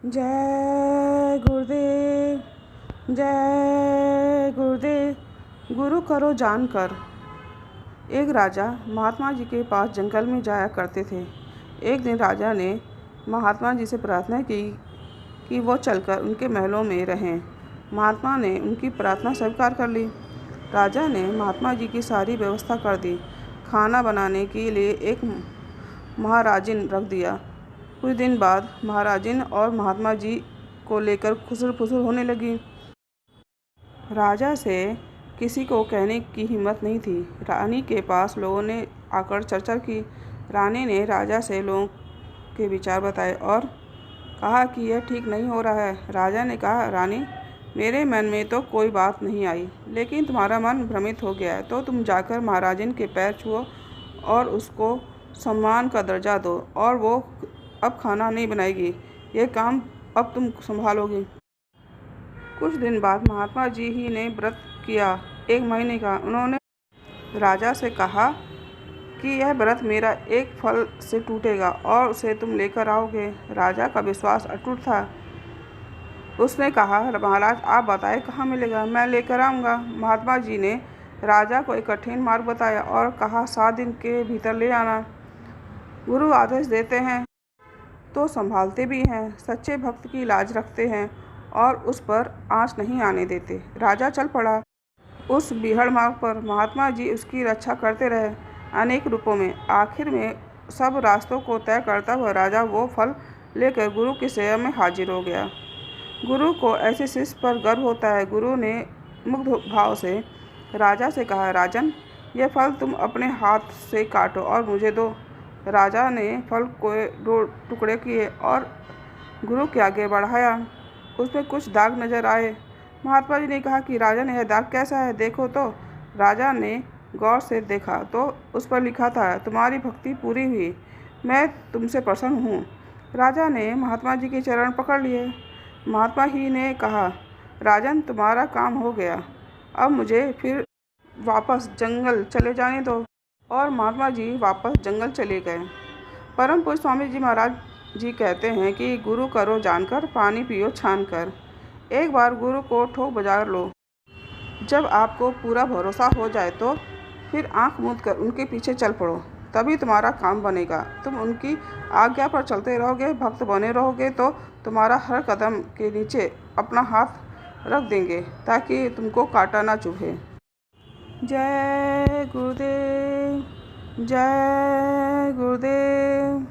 जय गुरुदेव जय गुरुदेव। गुरु करो जानकर। एक राजा महात्मा जी के पास जंगल में जाया करते थे। एक दिन राजा ने महात्मा जी से प्रार्थना की कि वो चलकर उनके महलों में रहें। महात्मा ने उनकी प्रार्थना स्वीकार कर ली। राजा ने महात्मा जी की सारी व्यवस्था कर दी। खाना बनाने के लिए एक महाराजिन रख दिया। कुछ दिन बाद महाराजिन और महात्मा जी को लेकर खुसर फुसर होने लगी। राजा से किसी को कहने की हिम्मत नहीं थी। रानी के पास लोगों ने आकर चर्चा की। रानी ने राजा से लोगों के विचार बताए और कहा कि यह ठीक नहीं हो रहा है। राजा ने कहा, रानी, मेरे मन में तो कोई बात नहीं आई, लेकिन तुम्हारा मन भ्रमित हो गया है, तो तुम जाकर महाराजिन के पैर छुओ और उसको सम्मान का दर्जा दो, और वो अब खाना नहीं बनाएगी। यह काम अब तुम संभालोगी। कुछ दिन बाद महात्मा जी ही ने व्रत किया, 1 महीने का। उन्होंने राजा से कहा कि यह व्रत मेरा एक फल से टूटेगा और उसे तुम लेकर आओगे। राजा का विश्वास अटूट था। उसने कहा, महाराज, आप बताएं कहाँ मिलेगा, मैं लेकर आऊँगा। महात्मा जी ने राजा को एक कठिन मार्ग बताया और कहा, 7 दिन के भीतर ले आना। गुरु आदेश देते हैं तो संभालते भी हैं, सच्चे भक्त की लाज रखते हैं और उस पर आँच नहीं आने देते। राजा चल पड़ा। उस बीहड़ मार्ग पर महात्मा जी उसकी रक्षा करते रहे, अनेक रूपों में। आखिर में सब रास्तों को तय करता हुआ राजा वो फल लेकर गुरु की सेवा में हाजिर हो गया। गुरु को ऐसे शिष्य पर गर्व होता है। गुरु ने मुग्ध भाव से राजा से कहा, राजन, यह फल तुम अपने हाथ से काटो और मुझे दो। राजा ने फल को 2 टुकड़े किए और गुरु के आगे बढ़ाया। उसमें कुछ दाग नजर आए। महात्मा जी ने कहा कि राजन, यह दाग कैसा है, देखो तो। राजा ने गौर से देखा तो उस पर लिखा था, तुम्हारी भक्ति पूरी हुई, मैं तुमसे प्रसन्न हूँ। राजा ने महात्मा जी के चरण पकड़ लिए। महात्मा ही ने कहा, राजन, तुम्हारा काम हो गया, अब मुझे फिर वापस जंगल चले जाने दो। और महात्मा जी वापस जंगल चले गए। परम पूज्य स्वामी जी महाराज जी कहते हैं कि गुरु करो जानकर, पानी पियो छान कर। एक बार गुरु को ठोक बजा लो। जब आपको पूरा भरोसा हो जाए तो फिर आंख मूंद कर उनके पीछे चल पड़ो, तभी तुम्हारा काम बनेगा। तुम उनकी आज्ञा पर चलते रहोगे, भक्त बने रहोगे, तो तुम्हारा हर कदम के नीचे अपना हाथ रख देंगे ताकि तुमको कांटा ना चुभे। जय गुरुदेव जय गुरुदेव।